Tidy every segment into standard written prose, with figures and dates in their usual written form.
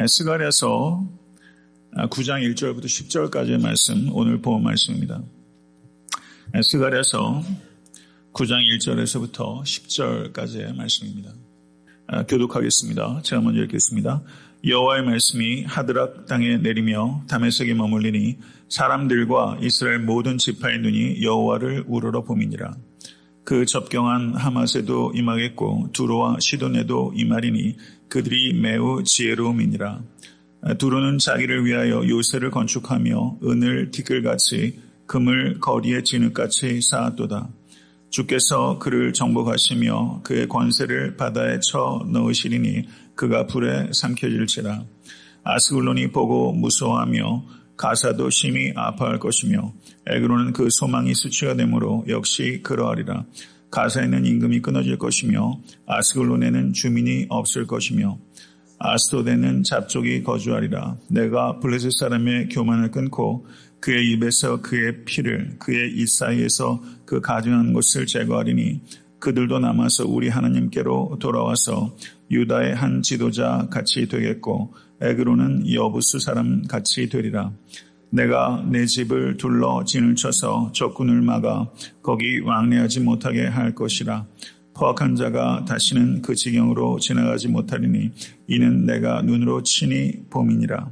스가랴서 9장 1절부터 10절까지의 말씀, 오늘 본 말씀입니다. 스가랴서 9장 1절에서부터 10절까지의 말씀입니다. 교독하겠습니다. 제가 먼저 읽겠습니다. 여호와의 말씀이 하드락 땅에 내리며 다메섹에 머물리니 사람들과 이스라엘 모든 지파의 눈이 여호와를 우러러 봄이니라. 그 접경한 하맛에도 임하겠고 두로와 시돈에도 임하리니 그들이 매우 지혜로움이니라. 두로는 자기를 위하여 요새를 건축하며 은을 티끌같이 금을 거리에 진흙같이 쌓았도다. 주께서 그를 정복하시며 그의 권세를 바다에 쳐 넣으시리니 그가 불에 삼켜질지라. 아스글론이 보고 무서워하며 가사도 심히 아파할 것이며 에그로는 그 소망이 수치가 되므로 역시 그러하리라. 가사에는 임금이 끊어질 것이며 아스글론에는 주민이 없을 것이며 아스돗에는 잡족이 거주하리라. 내가 블레셋 사람의 교만을 끊고 그의 입에서 그의 피를 그의 입 사이에서 그 가증한 것을 제거하리니 그들도 남아서 우리 하나님께로 돌아와서 유다의 한 지도자 같이 되겠고 에그로는 여부스 사람 같이 되리라. 내가 내 집을 둘러 진을 쳐서 적군을 막아 거기 왕래하지 못하게 할 것이라. 포악한 자가 다시는 그 지경으로 지나가지 못하리니 이는 내가 눈으로 친히 봄이니라.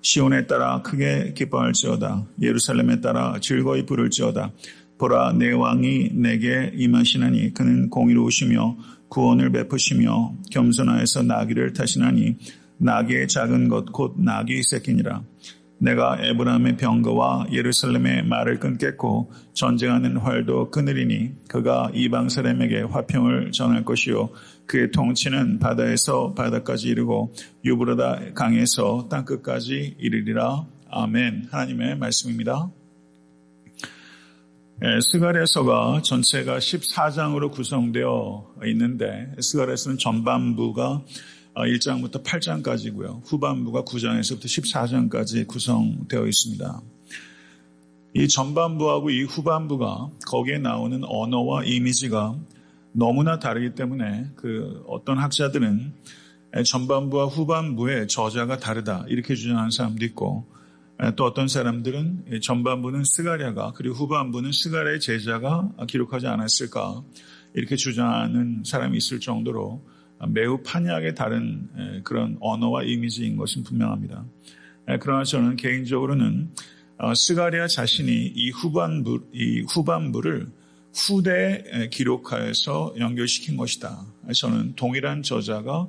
시온에 따라 크게 기뻐할지어다. 예루살렘에 따라 즐거이 부를지어다. 보라, 내 왕이 내게 임하시나니 그는 공의로우시며 구원을 베푸시며 겸손하여서 나귀를 타시나니 나귀의 작은 것 곧 나귀 새끼니라. 내가 에브라임의 병거와 예루살렘의 말을 끊겠고 전쟁하는 활도 끊으리니 그가 이방 사람에게 화평을 전할 것이요 그의 통치는 바다에서 바다까지 이르고 유브라다 강에서 땅끝까지 이르리라. 아멘. 하나님의 말씀입니다. 스가랴서가 전체가 14장으로 구성되어 있는데 스가랴서는 전반부가 1장부터 8장까지고요. 후반부가 9장에서부터 14장까지 구성되어 있습니다. 이 전반부하고 이 후반부가 거기에 나오는 언어와 이미지가 너무나 다르기 때문에 어떤 학자들은 전반부와 후반부의 저자가 다르다 이렇게 주장하는 사람도 있고 또 어떤 사람들은 전반부는 스가랴가 그리고 후반부는 스가랴의 제자가 기록하지 않았을까 이렇게 주장하는 사람이 있을 정도로 매우 판이하게 다른 그런 언어와 이미지인 것은 분명합니다. 그러나 저는 개인적으로는 스가랴 자신이 이 후반부를 후대에 기록하여서 연결시킨 것이다. 저는 동일한 저자가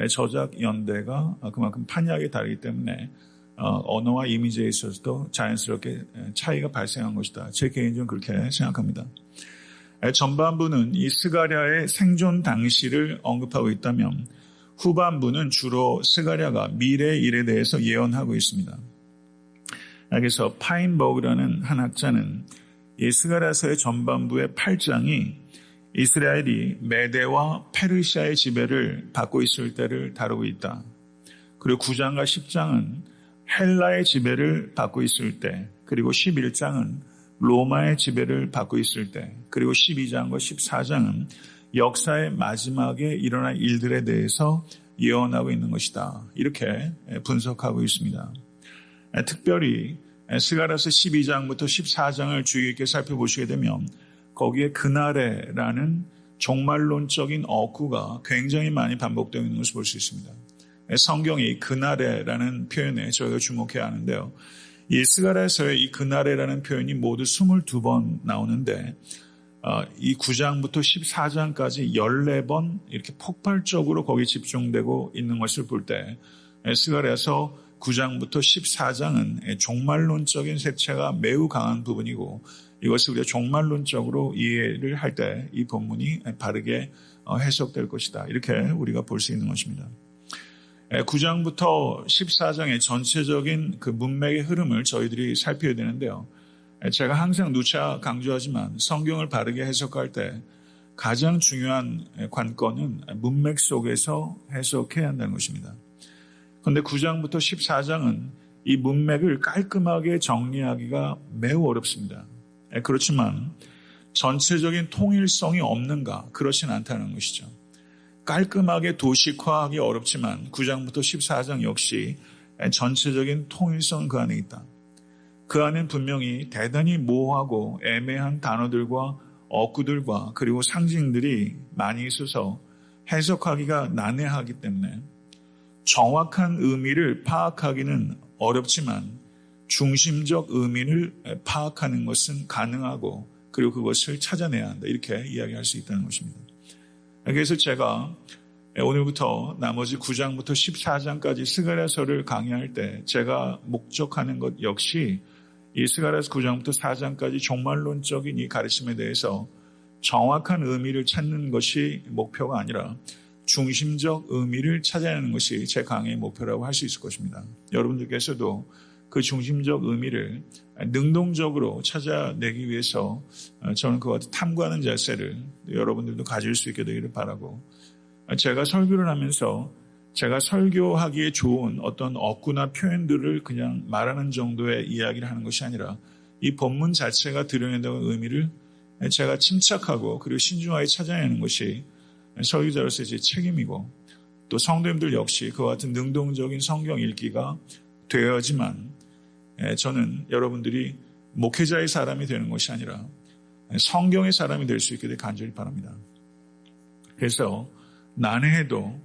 저작 연대가 그만큼 판이하게 다르기 때문에 언어와 이미지에 있어서도 자연스럽게 차이가 발생한 것이다. 제 개인적으로 그렇게 생각합니다. 전반부는 이 스가랴의 생존 당시를 언급하고 있다면 후반부는 주로 스가랴가 미래의 일에 대해서 예언하고 있습니다. 그래서 파인버그라는 한 학자는 이 스가랴서의 전반부의 8장이 이스라엘이 메대와 페르시아의 지배를 받고 있을 때를 다루고 있다. 그리고 9장과 10장은 헬라의 지배를 받고 있을 때, 그리고 11장은 로마의 지배를 받고 있을 때, 그리고 12장과 14장은 역사의 마지막에 일어날 일들에 대해서 예언하고 있는 것이다. 이렇게 분석하고 있습니다. 특별히 스가랴서 12장부터 14장을 주의 깊게 살펴보시게 되면 거기에 그날에라는 종말론적인 어구가 굉장히 많이 반복되어 있는 것을 볼 수 있습니다. 성경이 그날에라는 표현에 저희가 주목해야 하는데요. 이 스가랴서의 이 그날에라는 표현이 모두 22번 나오는데 이 9장부터 14장까지 14번 이렇게 폭발적으로 거기에 집중되고 있는 것을 볼 때 스가랴서 9장부터 14장은 종말론적인 색채가 매우 강한 부분이고 이것을 우리가 종말론적으로 이해를 할 때 이 본문이 바르게 해석될 것이다. 이렇게 우리가 볼 수 있는 것입니다. 9장부터 14장의 전체적인 그 문맥의 흐름을 저희들이 살펴야 되는데요. 제가 항상 누차 강조하지만 성경을 바르게 해석할 때 가장 중요한 관건은 문맥 속에서 해석해야 한다는 것입니다. 그런데 9장부터 14장은 이 문맥을 깔끔하게 정리하기가 매우 어렵습니다. 그렇지만 전체적인 통일성이 없는가? 그렇진 않다는 것이죠. 깔끔하게 도식화하기 어렵지만 9장부터 14장 역시 전체적인 통일성 그 안에 있다. 그 안엔 분명히 대단히 모호하고 애매한 단어들과 어구들과 그리고 상징들이 많이 있어서 해석하기가 난해하기 때문에 정확한 의미를 파악하기는 어렵지만 중심적 의미를 파악하는 것은 가능하고 그리고 그것을 찾아내야 한다. 이렇게 이야기할 수 있다는 것입니다. 그래서 제가 오늘부터 나머지 9장부터 14장까지 스가랴서를 강의할 때 제가 목적하는 것 역시 이 스가랴서 9장부터 4장까지 종말론적인 이 가르침에 대해서 정확한 의미를 찾는 것이 목표가 아니라 중심적 의미를 찾아내는 것이 제 강의의 목표라고 할 수 있을 것입니다. 여러분들께서도 그 중심적 의미를 능동적으로 찾아내기 위해서 저는 그와 탐구하는 자세를 여러분들도 가질 수 있게 되기를 바라고, 제가 설교를 하면서 제가 설교하기에 좋은 어떤 어구나 표현들을 그냥 말하는 정도의 이야기를 하는 것이 아니라 이 본문 자체가 드러낸다는 의미를 제가 침착하고 그리고 신중하게 찾아내는 것이 설교자로서의 제 책임이고, 또 성도님들 역시 그와 같은 능동적인 성경 읽기가 되어야지만 저는 여러분들이 목회자의 사람이 되는 것이 아니라 성경의 사람이 될 수 있게 되 간절히 바랍니다. 그래서 난해해도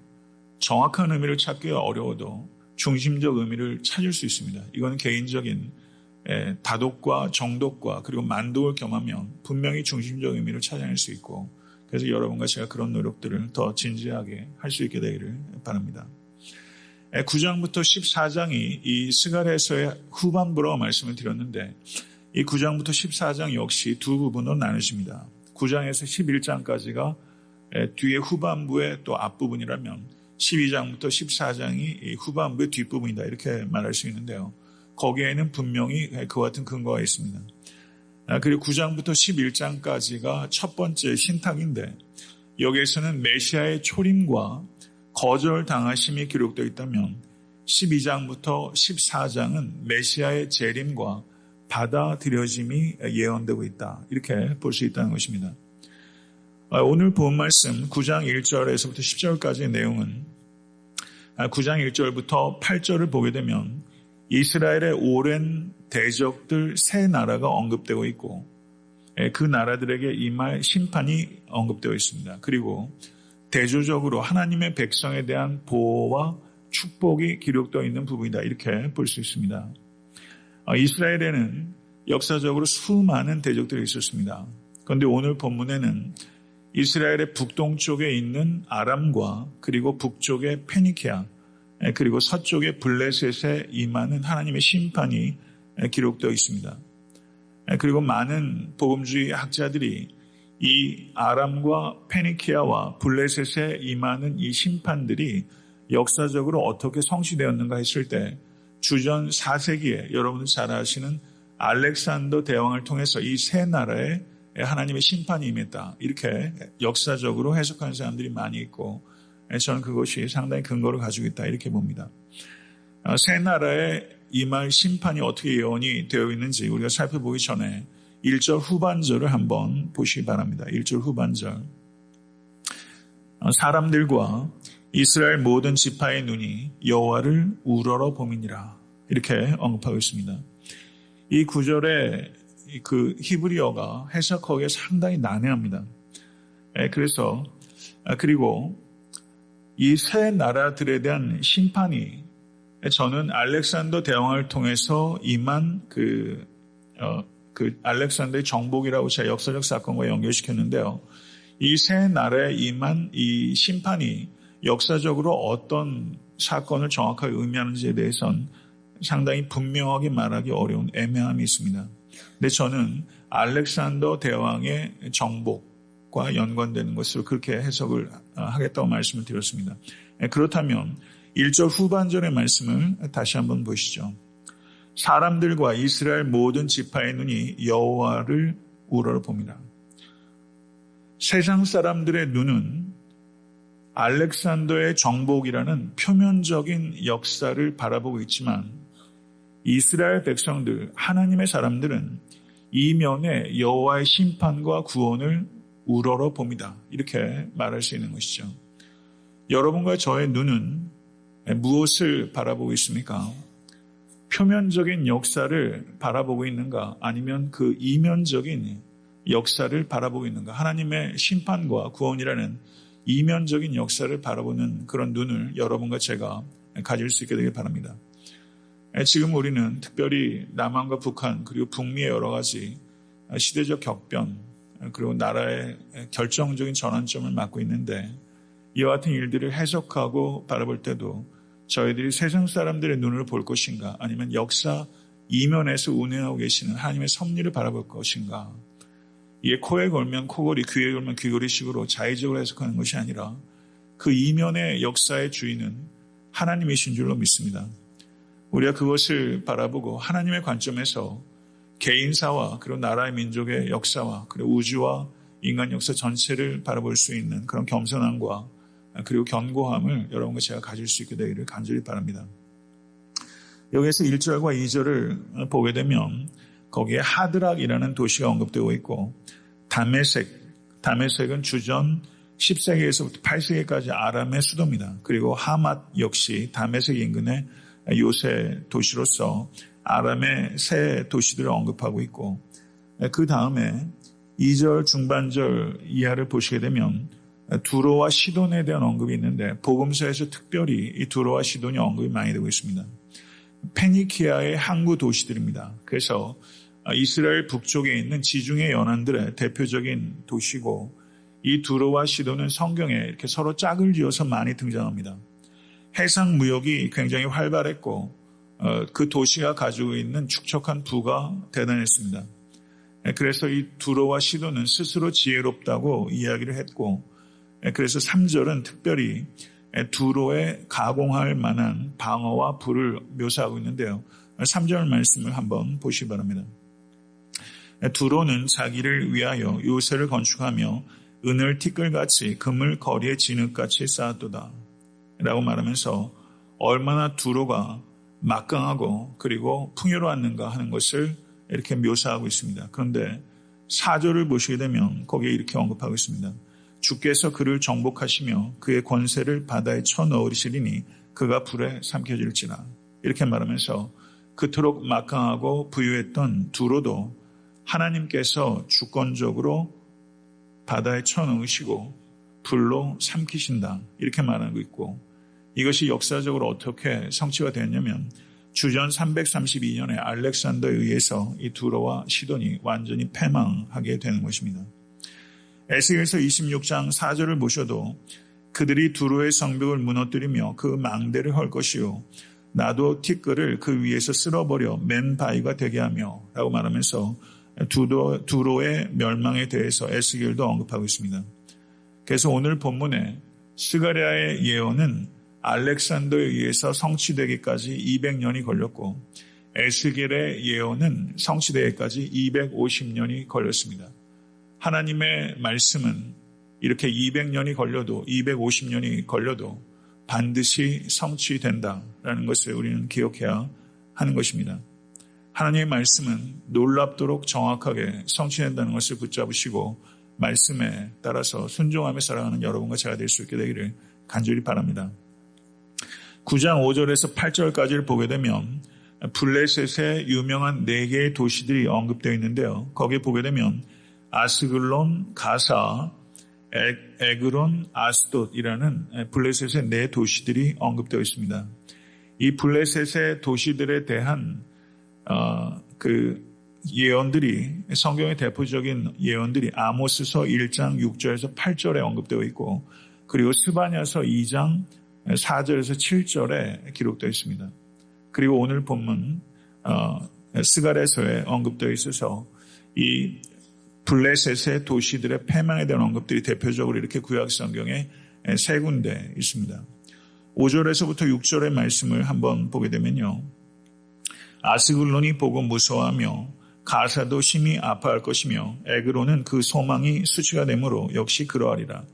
정확한 의미를 찾기가 어려워도 중심적 의미를 찾을 수 있습니다. 이거는 개인적인 다독과 정독과 그리고 만독을 겸하면 분명히 중심적 의미를 찾아낼 수 있고, 그래서 여러분과 제가 그런 노력들을 더 진지하게 할 수 있게 되기를 바랍니다. 9장부터 14장이 이 스가랴서의 후반부라고 말씀을 드렸는데, 이 9장부터 14장 역시 두 부분으로 나누십니다. 9장에서 11장까지가 뒤에 후반부의 또 앞부분이라면 12장부터 14장이 이 후반부의 뒷부분이다, 이렇게 말할 수 있는데요. 거기에는 분명히 그와 같은 근거가 있습니다. 그리고 9장부터 11장까지가 첫 번째 신탁인데, 여기에서는 메시아의 초림과 거절당하심이 기록되어 있다면 12장부터 14장은 메시아의 재림과 받아들여짐이 예언되고 있다, 이렇게 볼 수 있다는 것입니다. 오늘 본 말씀 9장 1절에서부터 10절까지의 내용은 9장 1절부터 8절을 보게 되면 이스라엘의 오랜 대적들 세 나라가 언급되고 있고, 그 나라들에게 임할 심판이 언급되어 있습니다. 그리고 대조적으로 하나님의 백성에 대한 보호와 축복이 기록되어 있는 부분이다, 이렇게 볼 수 있습니다. 이스라엘에는 역사적으로 수많은 대적들이 있었습니다. 그런데 오늘 본문에는 이스라엘의 북동쪽에 있는 아람과 그리고 북쪽의 페니키아 그리고 서쪽의 블레셋에 임하는 하나님의 심판이 기록되어 있습니다. 그리고 많은 복음주의 학자들이 이 아람과 페니키아와 블레셋에 임하는 이 심판들이 역사적으로 어떻게 성취되었는가 했을 때 주전 4세기에 여러분들 잘 아시는 알렉산더 대왕을 통해서 이 세 나라에 하나님의 심판이 임했다, 이렇게 역사적으로 해석하는 사람들이 많이 있고, 저는 그것이 상당히 근거를 가지고 있다, 이렇게 봅니다. 세 나라에 임할 심판이 어떻게 예언이 되어 있는지 우리가 살펴보기 전에 1절 후반절을 한번 보시기 바랍니다. 1절 후반절. 사람들과 이스라엘 모든 지파의 눈이 여호와를 우러러 봄이니라, 이렇게 언급하고 있습니다. 이 구절에 그 히브리어가 해석하기에 상당히 난해합니다. 그리고 이 세 나라들에 대한 심판이 저는 알렉산더 대왕을 통해서 임한 그 알렉산더의 정복이라고 제가 역사적 사건과 연결시켰는데요. 이 세 나라에 임한 이 심판이 역사적으로 어떤 사건을 정확하게 의미하는지에 대해서는 상당히 분명하게 말하기 어려운 애매함이 있습니다. 근데 저는 알렉산더 대왕의 정복과 연관되는 것으로 그렇게 해석을 하겠다고 말씀을 드렸습니다. 그렇다면 1절 후반절의 말씀을 다시 한번 보시죠. 사람들과 이스라엘 모든 지파의 눈이 여호와를 우러러봅니다. 세상 사람들의 눈은 알렉산더의 정복이라는 표면적인 역사를 바라보고 있지만 이스라엘 백성들, 하나님의 사람들은 이면에 여호와의 심판과 구원을 우러러봅니다. 이렇게 말할 수 있는 것이죠. 여러분과 저의 눈은 무엇을 바라보고 있습니까? 표면적인 역사를 바라보고 있는가? 아니면 그 이면적인 역사를 바라보고 있는가? 하나님의 심판과 구원이라는 이면적인 역사를 바라보는 그런 눈을 여러분과 제가 가질 수 있게 되길 바랍니다. 지금 우리는 특별히 남한과 북한 그리고 북미의 여러 가지 시대적 격변 그리고 나라의 결정적인 전환점을 맞고 있는데 이와 같은 일들을 해석하고 바라볼 때도 저희들이 세상 사람들의 눈으로 볼 것인가 아니면 역사 이면에서 운행하고 계시는 하나님의 섭리를 바라볼 것인가. 이게 코에 걸면 코걸이, 귀에 걸면 귀걸이식으로 자의적으로 해석하는 것이 아니라 그 이면의 역사의 주인은 하나님이신 줄로 믿습니다. 우리가 그것을 바라보고 하나님의 관점에서 개인사와 그리고 나라의 민족의 역사와 그리고 우주와 인간 역사 전체를 바라볼 수 있는 그런 겸손함과 그리고 견고함을 여러분과 제가 가질 수 있게 되기를 간절히 바랍니다. 여기에서 1절과 2절을 보게 되면 거기에 하드락이라는 도시가 언급되고 있고 다메섹은 주전 10세기에서부터 8세기까지 아람의 수도입니다. 그리고 하맛 역시 다메섹 인근의 요새 도시로서 아람의 새 도시들을 언급하고 있고 그 다음에 2절 중반절 이하를 보시게 되면 두로와 시돈에 대한 언급이 있는데 복음서에서 특별히 이 두로와 시돈이 언급이 많이 되고 있습니다. 페니키아의 항구 도시들입니다. 그래서 이스라엘 북쪽에 있는 지중해 연안들의 대표적인 도시고 이 두로와 시돈은 성경에 이렇게 서로 짝을 지어서 많이 등장합니다. 해상 무역이 굉장히 활발했고 그 도시가 가지고 있는 축척한 부가 대단했습니다. 그래서 이 두로와 시돈은 스스로 지혜롭다고 이야기를 했고 그래서 3절은 특별히 두로에 가공할 만한 방어와 부를 묘사하고 있는데요. 3절 말씀을 한번 보시기 바랍니다. 두로는 자기를 위하여 요새를 건축하며 은을 티끌같이 금을 거리에 진흙같이 쌓았도다 라고 말하면서 얼마나 두로가 막강하고 그리고 풍요로웠는가 하는 것을 이렇게 묘사하고 있습니다. 그런데 4절을 보시게 되면 거기에 이렇게 언급하고 있습니다. 주께서 그를 정복하시며 그의 권세를 바다에 쳐넣으시리니 그가 불에 삼켜질지라 이렇게 말하면서 그토록 막강하고 부유했던 두로도 하나님께서 주권적으로 바다에 쳐넣으시고 불로 삼키신다 이렇게 말하고 있고 이것이 역사적으로 어떻게 성취가 되었냐면 주전 332년에 알렉산더에 의해서 이 두로와 시돈이 완전히 패망하게 되는 것입니다. 에스겔서 26장 4절을 보셔도 그들이 두로의 성벽을 무너뜨리며 그 망대를 헐 것이요 나도 티끌을 그 위에서 쓸어버려 맨 바위가 되게 하며 라고 말하면서 두로의 멸망에 대해서 에스겔도 언급하고 있습니다. 그래서 오늘 본문에 스가랴의 예언은 알렉산더에 의해서 성취되기까지 200년이 걸렸고 에스겔의 예언은 성취되기까지 250년이 걸렸습니다. 하나님의 말씀은 이렇게 200년이 걸려도 250년이 걸려도 반드시 성취된다라는 것을 우리는 기억해야 하는 것입니다. 하나님의 말씀은 놀랍도록 정확하게 성취된다는 것을 붙잡으시고 말씀에 따라서 순종하며 살아가는 여러분과 제가 될 수 있게 되기를 간절히 바랍니다. 9장 5절에서 8절까지를 보게 되면 블레셋의 유명한 4개의 도시들이 언급되어 있는데요. 거기에 보게 되면 아스글론, 가사, 에그론, 아스돗이라는 블레셋의 4도시들이 언급되어 있습니다. 이 블레셋의 도시들에 대한 그 예언들이 성경의 대표적인 예언들이 아모스서 1장 6절에서 8절에 언급되어 있고 그리고 스바냐서 2장 4절에서 7절에 기록되어 있습니다. 그리고 오늘 본문 스가랴서에 언급되어 있어서 이 블레셋의 도시들의 패망에 대한 언급들이 대표적으로 이렇게 구약 성경에 3군데 있습니다. 5절에서부터 6절의 말씀을 한번 보게 되면요. 아스글론이 보고 무서워하며 가사도 심히 아파할 것이며 에그론은 그 소망이 수치가 되므로 역시 그러하리라.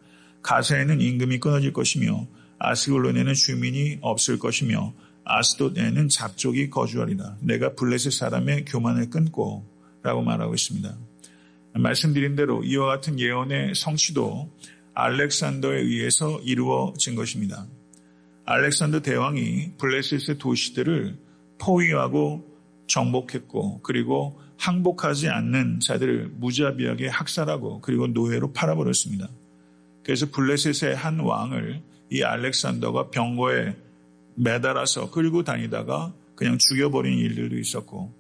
가사에는 임금이 끊어질 것이며 아스글론에는 주민이 없을 것이며 아스돗에는 잡족이 거주하리라. 내가 블레셋 사람의 교만을 끊고 라고 말하고 있습니다. 말씀드린 대로 이와 같은 예언의 성취도 알렉산더에 의해서 이루어진 것입니다. 알렉산더 대왕이 블레셋의 도시들을 포위하고 정복했고 그리고 항복하지 않는 자들을 무자비하게 학살하고 그리고 노예로 팔아버렸습니다. 그래서 블레셋의 한 왕을 이 알렉산더가 병거에 매달아서 끌고 다니다가 그냥 죽여버린 일들도 있었고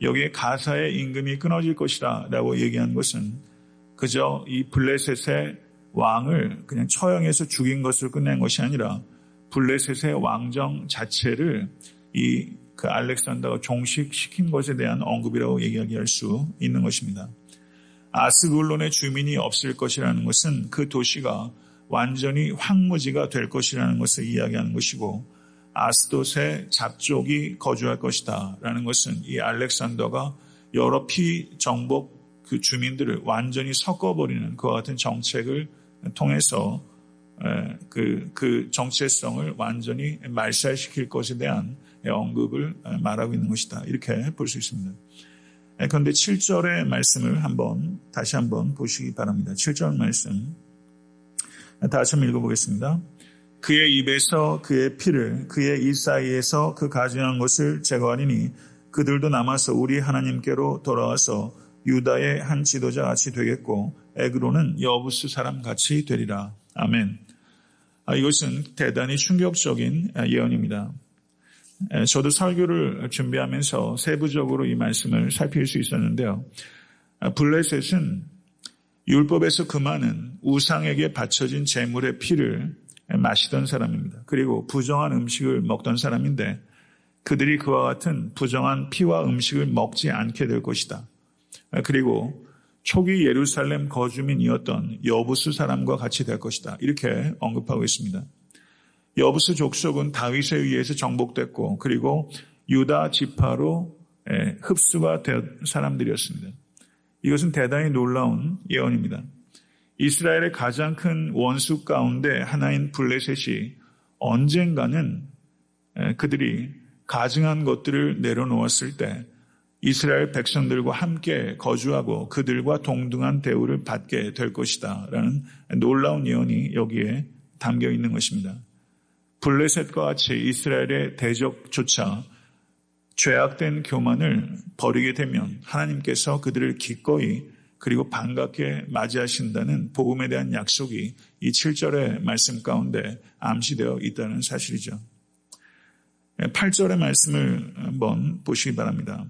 여기에 가사의 임금이 끊어질 것이다 라고 얘기한 것은 그저 이 블레셋의 왕을 그냥 처형해서 죽인 것을 끝낸 것이 아니라 블레셋의 왕정 자체를 그 알렉산더가 종식시킨 것에 대한 언급이라고 얘기할 수 있는 것입니다. 아스글론의 주민이 없을 것이라는 것은 그 도시가 완전히 황무지가 될 것이라는 것을 이야기하는 것이고 아스돗의 잡족이 거주할 것이다 라는 것은 이 알렉산더가 여러 피정복 그 주민들을 완전히 섞어버리는 그와 같은 정책을 통해서 그 정체성을 완전히 말살시킬 것에 대한 언급을 말하고 있는 것이다. 이렇게 볼 수 있습니다. 그런데 7절의 말씀을 다시 한번 보시기 바랍니다. 7절 말씀 다시 한번 읽어보겠습니다. 그의 입에서 그의 피를 그의 입 사이에서 그 가증한 것을 제거하리니 그들도 남아서 우리 하나님께로 돌아와서 유다의 한 지도자 같이 되겠고 에그로는 여부스 사람 같이 되리라. 아멘. 이것은 대단히 충격적인 예언입니다. 저도 설교를 준비하면서 세부적으로 이 말씀을 살필 수 있었는데요. 블레셋은 율법에서 금하는 우상에게 바쳐진 제물의 피를 마시던 사람입니다. 그리고 부정한 음식을 먹던 사람인데 그들이 그와 같은 부정한 피와 음식을 먹지 않게 될 것이다. 그리고 초기 예루살렘 거주민이었던 여부스 사람과 같이 될 것이다. 이렇게 언급하고 있습니다. 여부스 족속은 다윗에 의해서 정복됐고 그리고 유다 지파로 흡수가 된 사람들이었습니다. 이것은 대단히 놀라운 예언입니다. 이스라엘의 가장 큰 원수 가운데 하나인 블레셋이 언젠가는 그들이 가증한 것들을 내려놓았을 때 이스라엘 백성들과 함께 거주하고 그들과 동등한 대우를 받게 될 것이다 라는 놀라운 예언이 여기에 담겨 있는 것입니다. 블레셋과 같이 이스라엘의 대적조차 죄악된 교만을 버리게 되면 하나님께서 그들을 기꺼이 그리고 반갑게 맞이하신다는 복음에 대한 약속이 이 7절의 말씀 가운데 암시되어 있다는 사실이죠. 8절의 말씀을 한번 보시기 바랍니다.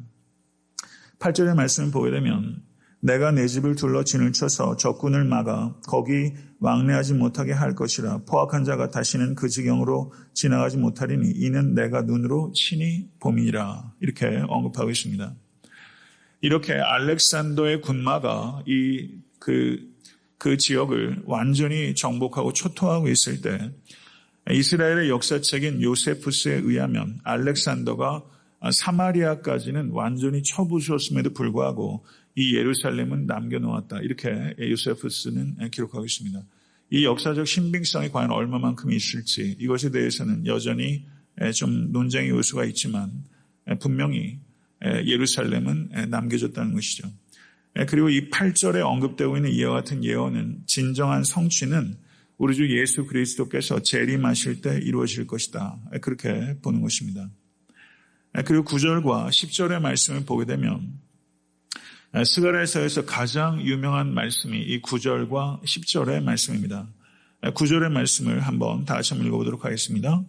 8절의 말씀을 보게 되면 내가 내 집을 둘러 진을 쳐서 적군을 막아 거기 왕래하지 못하게 할 것이라 포악한 자가 다시는 그 지경으로 지나가지 못하리니 이는 내가 눈으로 친히 봄이라 이렇게 언급하고 있습니다. 이렇게 알렉산더의 군마가 그 지역을 완전히 정복하고 초토하고 있을 때 이스라엘의 역사책인 요세푸스에 의하면 알렉산더가 사마리아까지는 완전히 쳐부수었음에도 불구하고 이 예루살렘은 남겨놓았다. 이렇게 요세푸스는 기록하고 있습니다. 이 역사적 신빙성이 과연 얼마만큼 있을지 이것에 대해서는 여전히 좀 논쟁의 요소가 있지만 분명히 예루살렘은 남겨졌다는 것이죠. 그리고 이 8절에 언급되고 있는 이와 같은 예언은 진정한 성취는 우리 주 예수 그리스도께서 재림하실 때 이루어질 것이다. 그렇게 보는 것입니다. 그리고 9절과 10절의 말씀을 보게 되면 스가랴서에서 가장 유명한 말씀이 이 9절과 10절의 말씀입니다. 9절의 말씀을 다시 한번 읽어보도록 하겠습니다.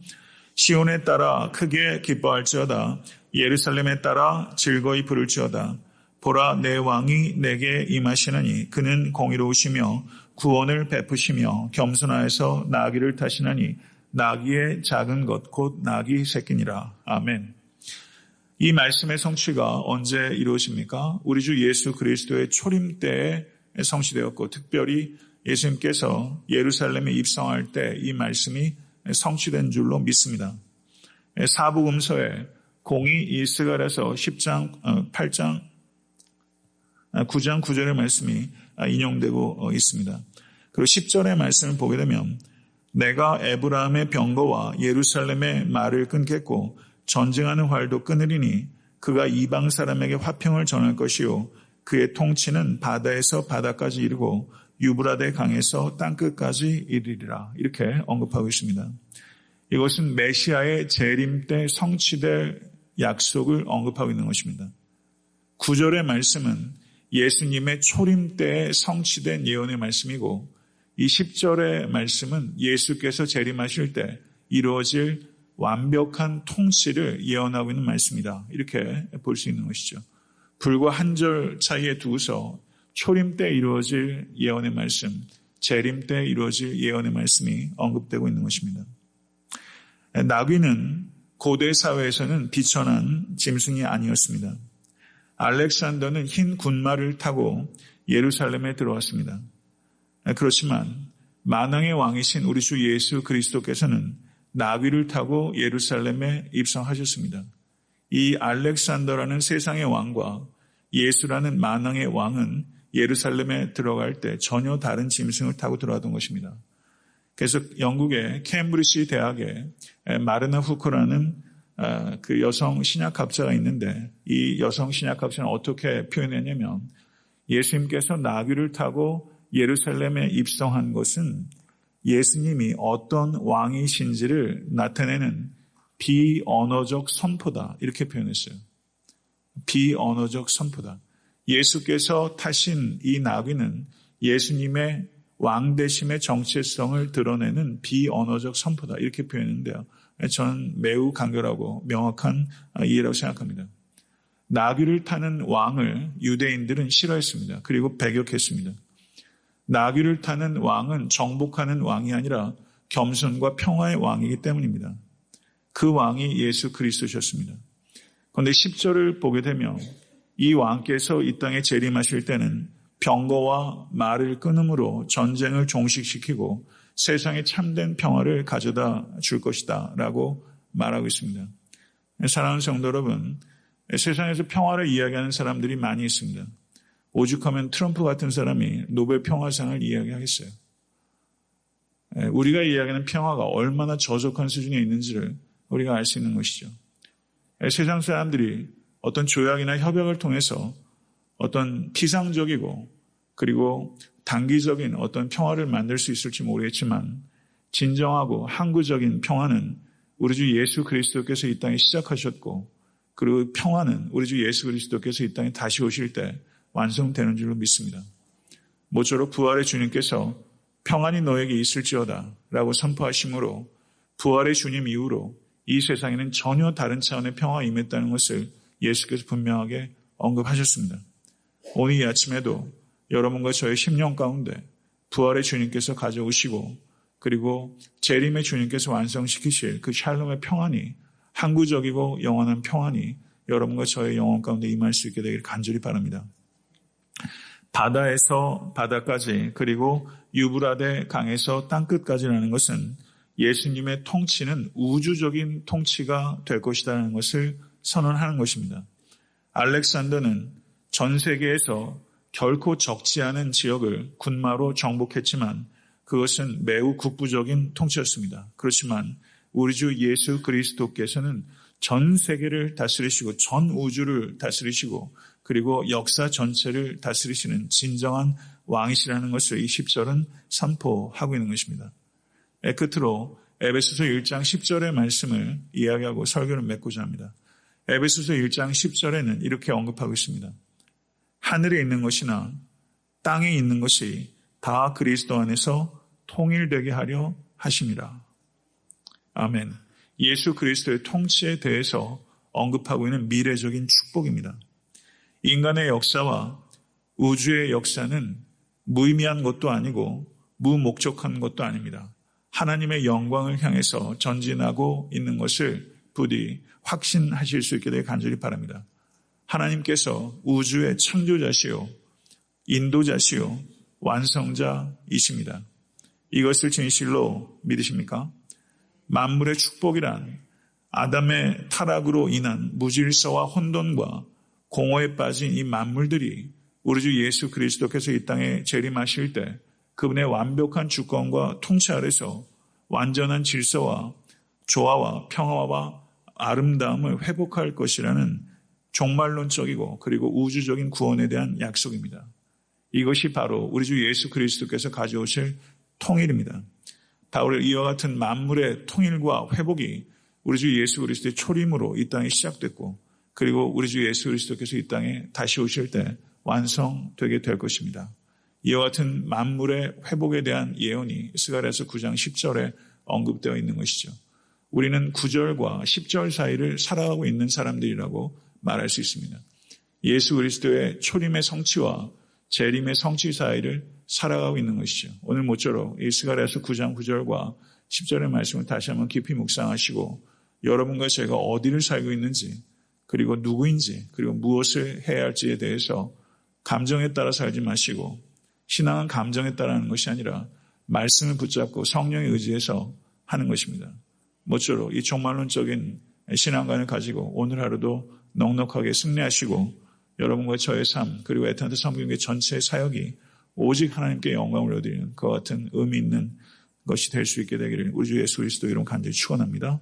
시온에 따라 크게 기뻐할지어다. 예루살렘에 따라 즐거이 부를지어다. 보라 내 왕이 내게 임하시나니 그는 공의로우시며 구원을 베푸시며 겸손하여서 나귀를 타시나니 나귀의 작은 것 곧 나귀 새끼니라. 아멘. 이 말씀의 성취가 언제 이루어집니까? 우리 주 예수 그리스도의 초림 때에 성취되었고 특별히 예수님께서 예루살렘에 입성할 때 이 말씀이 성취된 줄로 믿습니다. 사복음서에 공이 이 스가랴서 9장 9절의 말씀이 인용되고 있습니다. 그리고 10절의 말씀을 보게 되면 내가 에브라임의 병거와 예루살렘의 말을 끊겠고 전쟁하는 활도 끊으리니 그가 이방 사람에게 화평을 전할 것이요 그의 통치는 바다에서 바다까지 이르고 유브라데 강에서 땅끝까지 이르리라. 이렇게 언급하고 있습니다. 이것은 메시아의 재림 때 성취될 약속을 언급하고 있는 것입니다. 9절의 말씀은 예수님의 초림 때에 성취된 예언의 말씀이고 이 10절의 말씀은 예수께서 재림하실 때 이루어질 완벽한 통치를 예언하고 있는 말씀이다. 이렇게 볼 수 있는 것이죠. 불과 한 절 차이에 두고서 초림 때 이루어질 예언의 말씀, 재림 때 이루어질 예언의 말씀이 언급되고 있는 것입니다. 나귀는 고대 사회에서는 비천한 짐승이 아니었습니다. 알렉산더는 흰 군마를 타고 예루살렘에 들어왔습니다. 그렇지만 만왕의 왕이신 우리 주 예수 그리스도께서는 나귀를 타고 예루살렘에 입성하셨습니다. 이 알렉산더라는 세상의 왕과 예수라는 만왕의 왕은 예루살렘에 들어갈 때 전혀 다른 짐승을 타고 들어왔던 것입니다. 그래서 영국의 케임브리지 대학에 마르나 후커라는 그 여성 신약학자가 있는데 이 여성 신약학자는 어떻게 표현했냐면 예수님께서 나귀를 타고 예루살렘에 입성한 것은 예수님이 어떤 왕이신지를 나타내는 비언어적 선포다 이렇게 표현했어요. 비언어적 선포다. 예수께서 타신 이 나귀는 예수님의 왕대심의 정체성을 드러내는 비언어적 선포다 이렇게 표현했는데요. 저는 매우 간결하고 명확한 이해라고 생각합니다. 나귀를 타는 왕을 유대인들은 싫어했습니다. 그리고 배격했습니다. 나귀를 타는 왕은 정복하는 왕이 아니라 겸손과 평화의 왕이기 때문입니다. 그 왕이 예수 그리스도셨습니다. 그런데 10절을 보게 되면 이 왕께서 이 땅에 재림하실 때는 병거와 말을 끊음으로 전쟁을 종식시키고 세상에 참된 평화를 가져다 줄 것이다 라고 말하고 있습니다. 사랑하는 성도 여러분, 세상에서 평화를 이야기하는 사람들이 많이 있습니다. 오죽하면 트럼프 같은 사람이 노벨 평화상을 이야기하겠어요. 우리가 이야기하는 평화가 얼마나 저속한 수준에 있는지를 우리가 알 수 있는 것이죠. 세상 사람들이 어떤 조약이나 협약을 통해서 어떤 피상적이고 그리고 단기적인 어떤 평화를 만들 수 있을지 모르겠지만 진정하고 항구적인 평화는 우리 주 예수 그리스도께서 이 땅에 시작하셨고 그리고 평화는 우리 주 예수 그리스도께서 이 땅에 다시 오실 때 완성되는 줄로 믿습니다. 모쪼록 부활의 주님께서 평안이 너에게 있을지어다 라고 선포하심으로 부활의 주님 이후로 이 세상에는 전혀 다른 차원의 평화가 임했다는 것을 예수께서 분명하게 언급하셨습니다. 오늘 이 아침에도 여러분과 저의 심령 가운데 부활의 주님께서 가져오시고 그리고 재림의 주님께서 완성시키실 그 샬롬의 평안이 항구적이고 영원한 평안이 여러분과 저의 영혼 가운데 임할 수 있게 되기를 간절히 바랍니다. 바다에서 바다까지 그리고 유브라데 강에서 땅끝까지라는 것은 예수님의 통치는 우주적인 통치가 될 것이라는 것을 선언하는 것입니다. 알렉산더는 전 세계에서 결코 적지 않은 지역을 군마로 정복했지만 그것은 매우 국부적인 통치였습니다. 그렇지만 우리 주 예수 그리스도께서는 전 세계를 다스리시고 전 우주를 다스리시고 그리고 역사 전체를 다스리시는 진정한 왕이시라는 것을 이 10절은 선포하고 있는 것입니다. 끝으로 에베소서 1장 10절의 말씀을 이야기하고 설교를 맺고자 합니다. 에베소서 1장 10절에는 이렇게 언급하고 있습니다. 하늘에 있는 것이나 땅에 있는 것이 다 그리스도 안에서 통일되게 하려 하심이라. 아멘. 예수 그리스도의 통치에 대해서 언급하고 있는 미래적인 축복입니다. 인간의 역사와 우주의 역사는 무의미한 것도 아니고 무목적한 것도 아닙니다. 하나님의 영광을 향해서 전진하고 있는 것을 부디 확신하실 수 있게 되길 간절히 바랍니다. 하나님께서 우주의 창조자시요 인도자시요 완성자이십니다. 이것을 진실로 믿으십니까? 만물의 축복이란 아담의 타락으로 인한 무질서와 혼돈과 공허에 빠진 이 만물들이 우리 주 예수 그리스도께서 이 땅에 재림하실 때 그분의 완벽한 주권과 통치 아래서 완전한 질서와 조화와 평화와 아름다움을 회복할 것이라는 종말론적이고 그리고 우주적인 구원에 대한 약속입니다. 이것이 바로 우리 주 예수 그리스도께서 가져오실 통일입니다. 바로 이와 같은 만물의 통일과 회복이 우리 주 예수 그리스도의 초림으로 이 땅에 시작됐고 그리고 우리 주 예수 그리스도께서 이 땅에 다시 오실 때 완성되게 될 것입니다. 이와 같은 만물의 회복에 대한 예언이 스가랴서 9장 10절에 언급되어 있는 것이죠. 우리는 9절과 10절 사이를 살아가고 있는 사람들이라고 말할 수 있습니다. 예수 그리스도의 초림의 성취와 재림의 성취 사이를 살아가고 있는 것이죠. 오늘 모쪼록 이 스가랴서 9장 9절과 10절의 말씀을 다시 한번 깊이 묵상하시고 여러분과 제가 어디를 살고 있는지 그리고 누구인지 그리고 무엇을 해야 할지에 대해서 감정에 따라 살지 마시고 신앙은 감정에 따라 하는 것이 아니라 말씀을 붙잡고 성령에 의지해서 하는 것입니다. 모쪼록 이 종말론적인 신앙관을 가지고 오늘 하루도 넉넉하게 승리하시고 여러분과 저의 삶 그리고 애타한테 섬기는 전체의 사역이 오직 하나님께 영광을 올려드리는 그와 같은 의미 있는 것이 될 수 있게 되기를 우리 주 예수 그리스도 이름 간절히 축원합니다.